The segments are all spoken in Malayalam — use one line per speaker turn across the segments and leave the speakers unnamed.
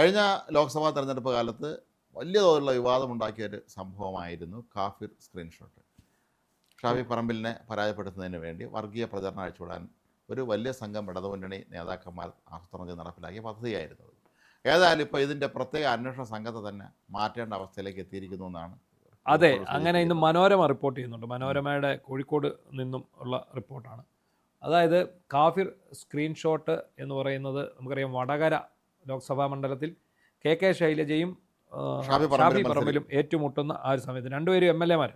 കഴിഞ്ഞ ലോക്സഭാ തെരഞ്ഞെടുപ്പ് കാലത്ത് വലിയ തോതിലുള്ള വിവാദമുണ്ടാക്കിയ ഒരു സംഭവമായിരുന്നു കാഫിർ സ്ക്രീൻഷോട്ട്. ഷാഫി പറമ്പിലിനെ പരാജയപ്പെടുത്തുന്നതിന് വേണ്ടി വർഗീയ പ്രചരണം അഴിച്ചുവിടാൻ ഒരു വലിയ സംഘം ഇടതുമുന്നണി നേതാക്കന്മാർ ആസൂത്രണം ചെയ്ത് നടപ്പിലാക്കിയ പദ്ധതിയായിരുന്നു അത്. ഏതായാലും ഇപ്പോൾ ഇതിൻ്റെ പ്രത്യേക അന്വേഷണ സംഘത്തെ തന്നെ മാറ്റേണ്ട അവസ്ഥയിലേക്ക് എത്തിയിരിക്കുന്നു എന്നാണ്.
അതെ, അങ്ങനെ ഇന്ന് മനോരമ റിപ്പോർട്ട് ചെയ്യുന്നുണ്ട്. മനോരമയുടെ കോഴിക്കോട് നിന്നും ഉള്ള റിപ്പോർട്ടാണ്. അതായത് കാഫിർ സ്ക്രീൻഷോട്ട് എന്ന് പറയുന്നത് നമുക്കറിയാം, വടകര ലോക്സഭാ മണ്ഡലത്തിൽ കെ ശൈലജയും ഷാഫി പറമ്പിലും ഏറ്റുമുട്ടുന്ന ആ ഒരു സമയത്ത് രണ്ടുപേരും MLA-മാർ.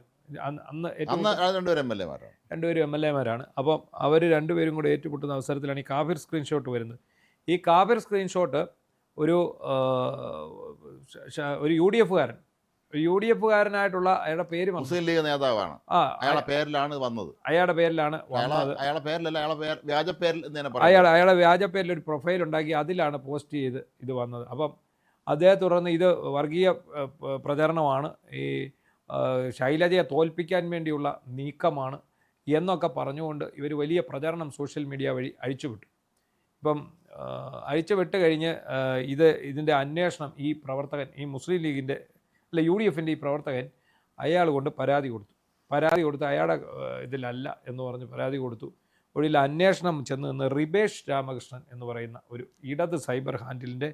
രണ്ടുപേരും MLA-മാരാണ്. അപ്പം അവർ രണ്ടുപേരും കൂടെ ഏറ്റുമുട്ടുന്ന അവസരത്തിലാണ് ഈ കാഫിർ സ്ക്രീൻഷോട്ട് വരുന്നത്. ഈ കാഫിർ സ്ക്രീൻഷോട്ട് ഒരു UDF-കാരനായിട്ടുള്ള അയാളുടെ പേര്
മുസ്ലിം ലീഗ് നേതാവാണ്. അയാളുടെ പേരിലാണ് വന്നത്.
അയാളുടെ വ്യാജ പേരിൽ ഒരു പ്രൊഫൈൽ ഉണ്ടാക്കി അതിലാണ് പോസ്റ്റ് ചെയ്ത് ഇത് വന്നത്. അപ്പം അതേ തുടർന്ന് ഇത് വർഗീയ പ്രചരണമാണ്, ഈ ശൈലജയെ തോൽപ്പിക്കാൻ വേണ്ടിയുള്ള നീക്കമാണ് എന്നൊക്കെ പറഞ്ഞുകൊണ്ട് ഇവർ വലിയ പ്രചരണം സോഷ്യൽ മീഡിയ വഴി അഴിച്ചുവിട്ടു. ഇപ്പം അഴിച്ചുവിട്ട് കഴിഞ്ഞ് ഇതിൻ്റെ അന്വേഷണം ഈ പ്രവർത്തകൻ, ഈ മുസ്ലിം ലീഗിൻ്റെ UDF-ൻ്റെ ഈ പ്രവർത്തകൻ അയാൾ കൊണ്ട് പരാതി കൊടുത്തു. അയാളുടെ ഇതിലല്ല എന്ന് പറഞ്ഞ് പരാതി കൊടുത്തു. ഒടുവിൽ അന്വേഷണം ചെന്ന് നിന്ന് റിബേഷ് രാമകൃഷ്ണൻ എന്ന് പറയുന്ന ഒരു ഇടത് സൈബർ ഹാൻഡിലിൻ്റെ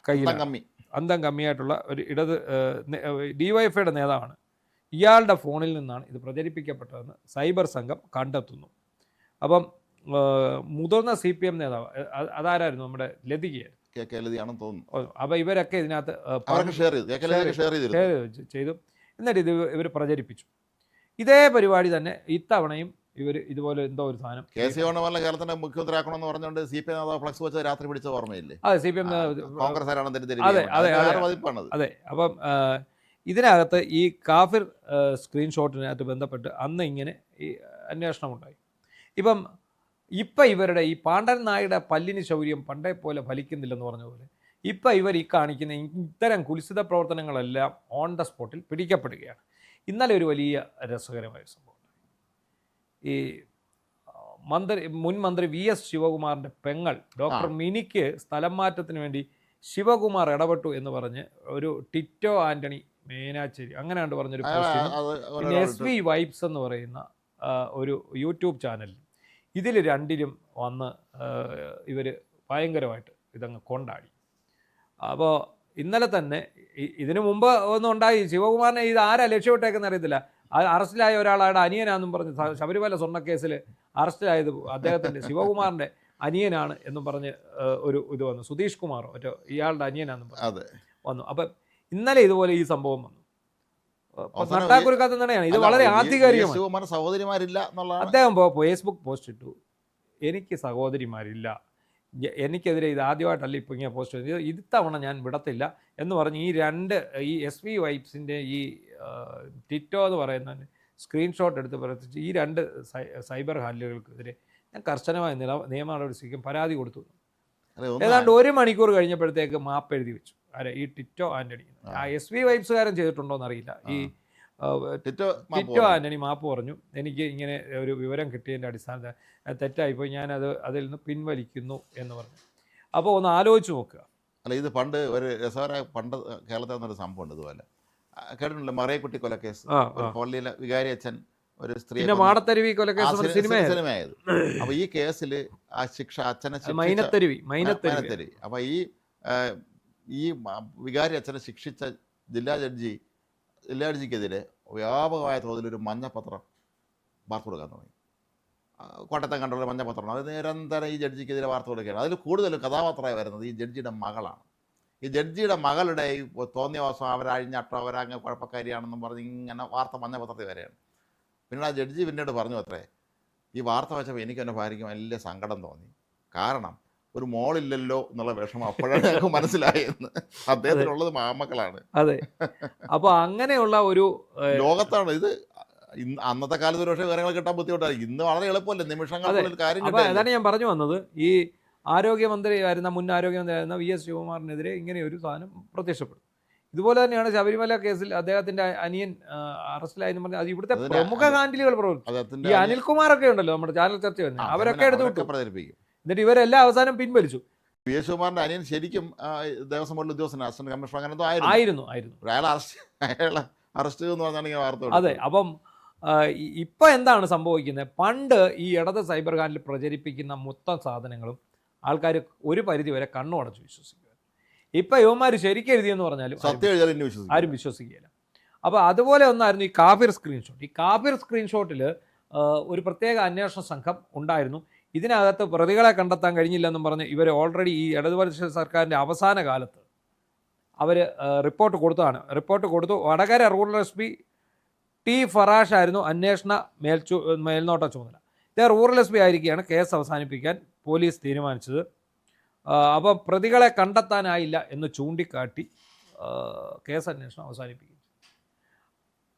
കയ്യിൽ, അന്തം കമ്മിയായിട്ടുള്ള ഒരു ഇടത് DYFIയുടെ നേതാവാണ്. ഇയാളുടെ ഫോണിൽ നിന്നാണ് ഇത് പ്രചരിപ്പിക്കപ്പെട്ടതെന്ന് സൈബർ സംഘം കണ്ടെത്തുന്നു. അപ്പം മുതിർന്ന CPM നേതാവ് അതാരായിരുന്നു, നമ്മുടെ ലതികയായിരുന്നു തോന്നുന്നു. അപ്പോൾ ഇവരൊക്കെ ഇതിനകത്ത് ചെയ്തു. എന്നിട്ട് ഇവർ പ്രചരിപ്പിച്ചു. ഇതേ പരിപാടി തന്നെ ഇത്തവണയും ഇവർ ഇതുപോലെ എന്തോ ഒരു സാധനം
കേരളത്തിന്റെ മുഖ്യമന്ത്രിയാക്കണമെന്ന് പറഞ്ഞുകൊണ്ട് CPM നേതാവ് ഫ്ലക്സ് വെച്ച് രാത്രി പിടിച്ച ഓർമ്മയില്ലേ?
അതെ, CPM
കോൺഗ്രസ്.
അതെ. അപ്പം ഇതിനകത്ത് ഈ കാഫിർ സ്ക്രീൻഷോട്ടിനകത്ത് ബന്ധപ്പെട്ട് അന്ന് ഇങ്ങനെ ഈ അന്വേഷണം ഉണ്ടായി. ഇപ്പം ഇവരുടെ ഈ പാണ്ഡൻ നായുടെ പല്ലിന് ശൗര്യം പണ്ടേ പോലെ ഫലിക്കുന്നില്ലെന്ന് പറഞ്ഞ പോലെ ഇവർ ഈ കാണിക്കുന്ന ഇത്തരം കുൽസിത പ്രവർത്തനങ്ങളെല്ലാം ഓൺ ദ സ്പോട്ടിൽ പിടിക്കപ്പെടുകയാണ്. ഇന്നലെ ഒരു വലിയ രസകരമായ സംഭവം. ഈ മുൻ മന്ത്രി VS ശിവകുമാറിൻ്റെ പെങ്ങൾ ഡോക്ടർ മിനിക്ക് സ്ഥലം മാറ്റത്തിന് വേണ്ടി ശിവകുമാർ ഇടപെട്ടു എന്ന് പറഞ്ഞ് ഒരു ടിറ്റോ ആൻ്റണി മേനാച്ചേരി അങ്ങനെ കണ്ട് പറഞ്ഞൊരു പോസ്റ്റ്, പിന്നെ SV വൈബ്സ് എന്ന് പറയുന്ന ഒരു യൂട്യൂബ് ചാനലിൽ ഇതിൽ രണ്ടിലും വന്ന് ഇവർ ഭയങ്കരമായിട്ട് ഇതങ്ങ് കൊണ്ടാടി. അപ്പോൾ ഇന്നലെ തന്നെ ഇതിനു മുമ്പ് ഒന്നും ഉണ്ടായി. ശിവകുമാറിനെ ഇത് ആരാ ലക്ഷ്യമിട്ടേക്കെന്ന് അറിയത്തില്ല. അറസ്റ്റിലായ ഒരാളുടെ അനിയനാണെന്നും പറഞ്ഞ് ശബരിമല സ്വർണ്ണക്കേസിൽ അറസ്റ്റിലായത് അദ്ദേഹത്തിൻ്റെ ശിവകുമാറിൻ്റെ അനിയനാണ് എന്നും പറഞ്ഞ് ഒരു ഇത് വന്നു. സുധീഷ് കുമാറോ മറ്റോ ഇയാളുടെ അനിയനാണെന്നും പറഞ്ഞ് വന്നു. അപ്പം ഇന്നലെ ഇതുപോലെ ഈ സംഭവം വന്നു. നട്ടാക്കുരുക്കാത്തതാണ്. ഇത് വളരെ ആധികാരികമാണ്.
സഹോദരിമാരില്ല.
അദ്ദേഹം ഫേസ്ബുക്ക് പോസ്റ്റ് ഇട്ടു, എനിക്ക് സഹോദരിമാരില്ല, എനിക്കെതിരെ ഇത് ആദ്യമായിട്ടല്ല ഇപ്പോൾ ഇങ്ങനെ പോസ്റ്റ് ചെയ്തത്, ഇത്തവണ ഞാൻ വിടത്തില്ല എന്ന് പറഞ്ഞ് ഈ SV വൈബ്സിൻ്റെ ഈ ടിറ്റോ എന്ന് പറയുന്ന സ്ക്രീൻഷോട്ട് എടുത്ത് പ്രവർത്തിച്ച് ഈ രണ്ട് സൈബർ ഹാൻഡിലുകൾക്കെതിരെ ഞാൻ കർശനമായ നിയമ നടപടി സ്വീകരിക്കും പരാതി കൊടുത്തു. ഏതാണ്ട് 1 മണിക്കൂർ കഴിഞ്ഞപ്പോഴത്തേക്ക് മാപ്പ് എഴുതി വെച്ചു. ഈ ടിറ്റോ ആൻ്റണി. ആ SV വൈബ്സുകാരൻ ചെയ്തിട്ടുണ്ടോയെന്ന് അറിയില്ല. ഈ ടിറ്റോ ആൻ്റണി മാപ്പ് പറഞ്ഞു, എനിക്ക് ഇങ്ങനെ ഒരു വിവരം കിട്ടിയതിൻ്റെ അടിസ്ഥാനത്തിൽ തെറ്റായിപ്പോയി, അതിൽ നിന്ന് പിൻവലിക്കുന്നു എന്ന് പറഞ്ഞു. അപ്പോൾ ഒന്ന് ആലോചിച്ച് നോക്കുക.
ഇത് പണ്ട് ഒരു രസകരമായ കേരളത്തിൽ നിന്നൊരു സംഭവം ഉണ്ട്. ഇതുപോലെ കേട്ടിട്ടുണ്ടല്ലോ, മറിയക്കുട്ടി കൊലക്കേസ്. പള്ളിയിലെ വികാരി അച്ഛൻ ഒരു സ്ത്രീ
മാടത്തരുവി കൊലക്കേസ്
സിനിമയായത്. അപ്പോൾ ഈ കേസിൽ ആ ശിക്ഷ അച്ഛനെ
മൈനത്തരുവി.
അപ്പോൾ ഈ വികാരി അച്ഛനെ ശിക്ഷിച്ച ജില്ലാ ജഡ്ജിക്കെതിരെ വ്യാപകമായ തോതിലൊരു മഞ്ഞപ്പത്രം വാർത്ത കൊടുക്കാൻ തുടങ്ങി. കോട്ടയത്തെ കണ്ടുള്ള മഞ്ഞപ്പത്രം അത് നിരന്തരം ഈ ജഡ്ജിക്കെതിരെ വാർത്ത കൊടുക്കുകയാണ്. അതിൽ കൂടുതലും കഥാപാത്രമായി വരുന്നത് ഈ ജഡ്ജിയുടെ മകളാണ്. ഈ ജഡ്ജിയുടെ മകളുടെ ഈ തോന്നിയ ദിവസം അവരഴിഞ്ഞട്ടോ അവരങ്ങ് കുഴപ്പക്കാരിയാണെന്നും പറഞ്ഞ് ഇങ്ങനെ വാർത്ത മഞ്ഞപ്പത്രത്തിൽ വരെയാണ്. പിന്നീട് ആ ജഡ്ജി പിന്നീട് പറഞ്ഞു അത്രേ, ഈ വാർത്ത വെച്ചപ്പോൾ എനിക്ക് എൻ്റെ ഭാര്യയ്ക്ക് വലിയ സങ്കടം തോന്നി. കാരണം ഒരു മോളില്ലല്ലോ എന്നുള്ള വിഷമം അപ്പോഴാണ് ഞങ്ങൾക്ക് മനസ്സിലായെന്ന്. അദ്ദേഹത്തിനുള്ളത് മാമക്കളാണ്.
അതെ. അപ്പോൾ അങ്ങനെയുള്ള ഒരു
ലോകത്താണ് ഇത്. അന്നത്തെ കാലത്ത് ഒരു പക്ഷേ വിവരങ്ങൾ കിട്ടാൻ ബുദ്ധിമുട്ടായി. ഇന്ന് വളരെ എളുപ്പമല്ലേ, നിമിഷങ്ങളിൽ കാര്യം കിട്ടും.
അതാണ് ഞാൻ പറഞ്ഞു വന്നത്. ഈ ആരോഗ്യമന്ത്രിയായിരുന്ന മുൻ ആരോഗ്യമന്ത്രിയായിരുന്ന VS ശിവകുമാറിനെതിരെ ഇങ്ങനെ ഒരു സാധനം പ്രത്യക്ഷപ്പെടും. ഇതുപോലെ തന്നെയാണ് ശബരിമല കേസിൽ അദ്ദേഹത്തിന്റെ അനിയൻ അറസ്റ്റിലായെന്ന് പറഞ്ഞാൽ അത് ഇവിടുത്തെ പ്രമുഖ ഹാൻഡിലുകൾ പ്രവർത്തിച്ചു. ഈ അനിൽകുമാറൊക്കെ ഉണ്ടല്ലോ നമ്മുടെ ചാനൽ ചർച്ച വരുന്നത്, അവരൊക്കെ എടുത്തു വിട്ടു. എന്നിട്ട് ഇവരെല്ലാം അവസാനം പിൻവലിച്ചു.
പി എസ് ശിവകുമാറിന്റെ അനിയൻ ശരിക്കും ദേവസ്വം ബോർഡിൽ ഉദ്യോഗസ്ഥൻ, അസിസ്റ്റന്റ് കമ്മീഷണർ അങ്ങനെ എന്തോ
ആയിരുന്നു.
അയാളെ അറസ്റ്റ് എന്ന് പറഞ്ഞാൽ ഇങ്ങനെ വാർത്ത
അതെ. അപ്പം ഇപ്പം എന്താണ് സംഭവിക്കുന്നത്? പണ്ട് ഈ ഇടത് സൈബർ ഹാൻഡിൽ പ്രചരിപ്പിക്കുന്ന മൊത്തം സാധനങ്ങളും ആൾക്കാർ ഒരു പരിധി വരെ കണ്ണു അടച്ച് വിശ്വസിക്കുക. ഇപ്പം യുവമാർ ശരിക്കും എഴുതിയെന്ന് പറഞ്ഞാലും
സത്യം എഴുതിയാലും
ആരും വിശ്വസിക്കുകയില്ല. അപ്പോൾ അതുപോലെ ഒന്നായിരുന്നു ഈ കാഫിർ സ്ക്രീൻഷോട്ട്. ഈ കാഫിർ സ്ക്രീൻഷോട്ടിൽ ഒരു പ്രത്യേക അന്വേഷണ സംഘം ഉണ്ടായിരുന്നു. ഇതിനകത്ത് പ്രതികളെ കണ്ടെത്താൻ കഴിഞ്ഞില്ലെന്നും പറഞ്ഞ് ഇവർ ഓൾറെഡി ഈ ഇടതുപക്ഷ സർക്കാരിൻ്റെ അവസാന കാലത്ത് അവർ റിപ്പോർട്ട് കൊടുത്തതാണ്. റിപ്പോർട്ട് കൊടുത്തു. Vadakara rural SP. T Farash ആയിരുന്നു അന്വേഷണ മേൽനോട്ട ചുമതല. ഇതേ റൂറൽ എസ്.പി. ആയിരിക്കുകയാണ് കേസ് അവസാനിപ്പിക്കാൻ പോലീസ് തീരുമാനിച്ചത്. അപ്പോൾ പ്രതികളെ കണ്ടെത്താനായില്ല എന്ന് ചൂണ്ടിക്കാട്ടി കേസ് അന്വേഷണം അവസാനിപ്പിക്കും.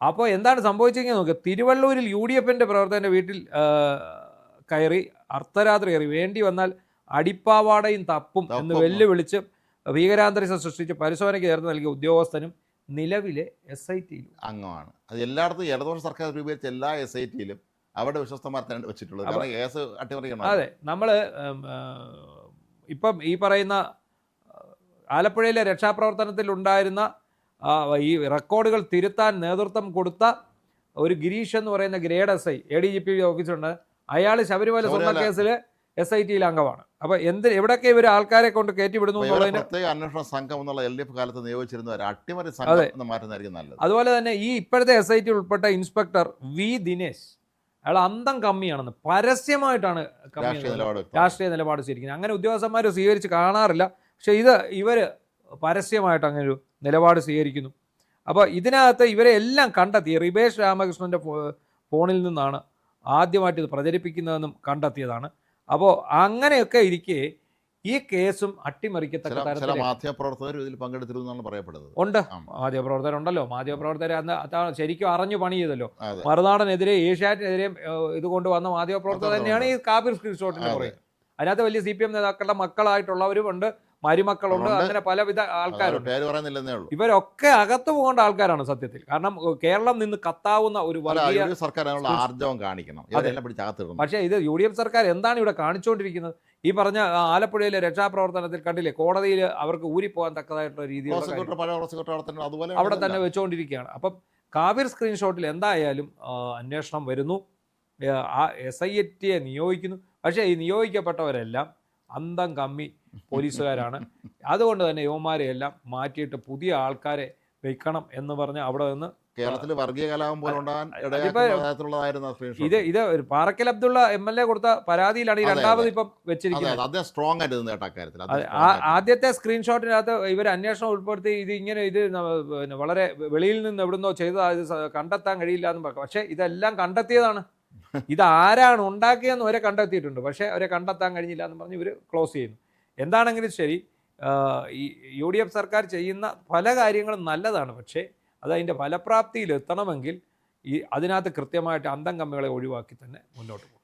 അപ്പോൾ എന്താണ് സംഭവിച്ചെങ്കിൽ നോക്കുക, തിരുവള്ളൂരിൽ UDFൻ്റെ പ്രവർത്തകൻ്റെ വീട്ടിൽ കയറി അർദ്ധരാത്രി കയറി വേണ്ടി വന്നാൽ അടിപ്പാവാടയും തപ്പും എന്ന് വെല്ലുവിളിച്ച് ഭീകരാന്തരീക്ഷം സൃഷ്ടിച്ച് പരിശോധനയ്ക്ക് ചേർത്ത് നൽകിയ ഉദ്യോഗസ്ഥനും നിലവിലെ SITയിലും
അംഗമാണ്. അത് എല്ലായിടത്തും ഇടതുപക്ഷ സർക്കാർ രൂപീകരിച്ച എല്ലാ SITയിലും അവിടെ വിശ്വസ്തന്മാർ തന്നെ വെച്ചിട്ടുള്ളത്. കാരണം കേസ് അട്ടിമറിക്കണം.
അതെ, നമ്മൾ ഇപ്പം ഈ പറയുന്ന ആലപ്പുഴയിലെ രക്ഷാപ്രവർത്തനത്തിൽ ഉണ്ടായിരുന്ന ഈ റെക്കോർഡുകൾ തിരുത്താൻ നേതൃത്വം കൊടുത്ത ഒരു ഗിരീഷ് എന്ന് പറയുന്ന ഗ്രേഡ് SI ADGP ഓഫീസുണ്ട്. അയാൾ ശബരിമല സ്വർണ്ണ കേസിൽ SITയിൽ അംഗമാണ്. അപ്പോൾ എവിടെയൊക്കെ ഇവർ ആൾക്കാരെ കൊണ്ട് കയറ്റിവിടുന്നു എന്നുള്ളതിന്
പ്രത്യേക അന്വേഷണ സംഘം എന്നുള്ള LDF കാലത്ത് നിയോഗിച്ചിരുന്ന ഒരു അട്ടിമറി സംഘം എന്ന് മാറ്റുന്നതായിരിക്കും നല്ലത്.
അതുപോലെ തന്നെ ഈ ഇപ്പോഴത്തെ SIT ഉൾപ്പെട്ട ഇൻസ്പെക്ടർ V. ദിനേശ്, അയാൾ അന്തം കമ്മിയാണെന്ന് പരസ്യമായിട്ടാണ് രാഷ്ട്രീയ നിലപാട് സ്വീകരിക്കുന്നത്. അങ്ങനെ ഉദ്യോഗസ്ഥന്മാർ സ്വീകരിച്ച് കാണാറില്ല. പക്ഷേ ഇവർ പരസ്യമായിട്ട് അങ്ങനെ ഒരു നിലപാട് സ്വീകരിക്കുന്നു. അപ്പോൾ ഇതിനകത്ത് ഇവരെ എല്ലാം കണ്ടെത്തി. റിബേഷ് രാമകൃഷ്ണൻ്റെ ഫോണിൽ നിന്നാണ് ആദ്യമായിട്ട് ഇത് പ്രചരിപ്പിക്കുന്നതെന്നും കണ്ടെത്തിയതാണ്. അപ്പോൾ അങ്ങനെയൊക്കെ ഇരിക്കെ ഈ കേസും അട്ടിമറിക്കത്തക്ക തരത്തിൽ
മാധ്യമപ്രവർത്തകർ ഇതിൽ പങ്കെടുത്തിരുന്നാണ് പറയപ്പെടുന്നത്.
ഉണ്ട്, മാധ്യമപ്രവർത്തകരുണ്ടല്ലോ. മാധ്യമപ്രവർത്തകർ അതാണ് ശരിക്കും അറിഞ്ഞു പണി ചെയ്തല്ലോ. മറുനാടനെതിരെ ഏഷ്യാനെതിരെ ഇത് കൊണ്ടുവന്ന മാധ്യമപ്രവർത്തകർ തന്നെയാണ് ഈ കാഫിർ സ്ക്രീൻഷോട്ടിന് പറയുന്നത്. അതിനകത്ത് വലിയ CPM നേതാക്കളുടെ മക്കളായിട്ടുള്ളവരുമുണ്ട്, മരുമക്കളുണ്ട്, അങ്ങനെ പലവിധ ആൾക്കാരുണ്ട്. ഇവരൊക്കെ അകത്തു പോകേണ്ട ആൾക്കാരാണ് സത്യത്തിൽ. കാരണം കേരളം നിന്ന് കത്താവുന്ന ഒരു വർഗീയ
ആർജവം കാണിക്കണം.
പക്ഷേ ഇത് UDF സർക്കാർ എന്താണ് ഇവിടെ കാണിച്ചുകൊണ്ടിരിക്കുന്നത്? ഈ പറഞ്ഞ ആലപ്പുഴയിലെ രക്ഷാപ്രവർത്തനത്തിൽ കണ്ടില്ലേ, കോടതിയിൽ അവർക്ക് ഊരിപ്പോകാൻ തക്കതായിട്ടുള്ള രീതിയിൽ അവിടെ തന്നെ വെച്ചുകൊണ്ടിരിക്കുകയാണ്. അപ്പം കാഫിർ സ്ക്രീൻഷോട്ടിൽ എന്തായാലും അന്വേഷണം വരുന്നു. SITയെ നിയോഗിക്കുന്നു. പക്ഷേ ഈ നിയോഗിക്കപ്പെട്ടവരെല്ലാം അന്തം കമ്മി പോലീസുകാരാണ്. അതുകൊണ്ട് തന്നെ യുവമാരെയെല്ലാം മാറ്റിയിട്ട് പുതിയ ആൾക്കാരെ വെക്കണം എന്ന് പറഞ്ഞ് അവിടെ നിന്ന്
കേരളത്തിൽ വർഗീയ കലാപം പോലെ
ഇത് പാറക്കൽ അബ്ദുള്ള MLA കൊടുത്ത പരാതിയിലാണ് ഈ രണ്ടാമത് ഇപ്പം വെച്ചിരിക്കുന്നത്. ആദ്യത്തെ സ്ക്രീൻഷോട്ടിനകത്ത് ഇവർ അന്വേഷണം ഉൾപ്പെടുത്തി ഇത് വളരെ വെളിയിൽ നിന്ന് എവിടുന്നോ ചെയ്തത് കണ്ടെത്താൻ കഴിയില്ല എന്ന് പറഞ്ഞു. പക്ഷേ ഇതെല്ലാം കണ്ടെത്തിയതാണ്. ഇതാരാണ് ഉണ്ടാക്കിയെന്ന് വരെ കണ്ടെത്തിയിട്ടുണ്ട്. പക്ഷേ അവരെ കണ്ടെത്താൻ കഴിഞ്ഞില്ല എന്ന് പറഞ്ഞ് ഇവർ ക്ലോസ് ചെയ്യുന്നു. എന്താണെങ്കിലും ശരി, ഈ UDF സർക്കാർ ചെയ്യുന്ന പല കാര്യങ്ങളും നല്ലതാണ്. പക്ഷേ അതതിൻ്റെ ഫലപ്രാപ്തിയിൽ എത്തണമെങ്കിൽ അതിനകത്ത് കൃത്യമായിട്ട് അന്തം കമ്മികളെ ഒഴിവാക്കി തന്നെ മുന്നോട്ട് പോകും.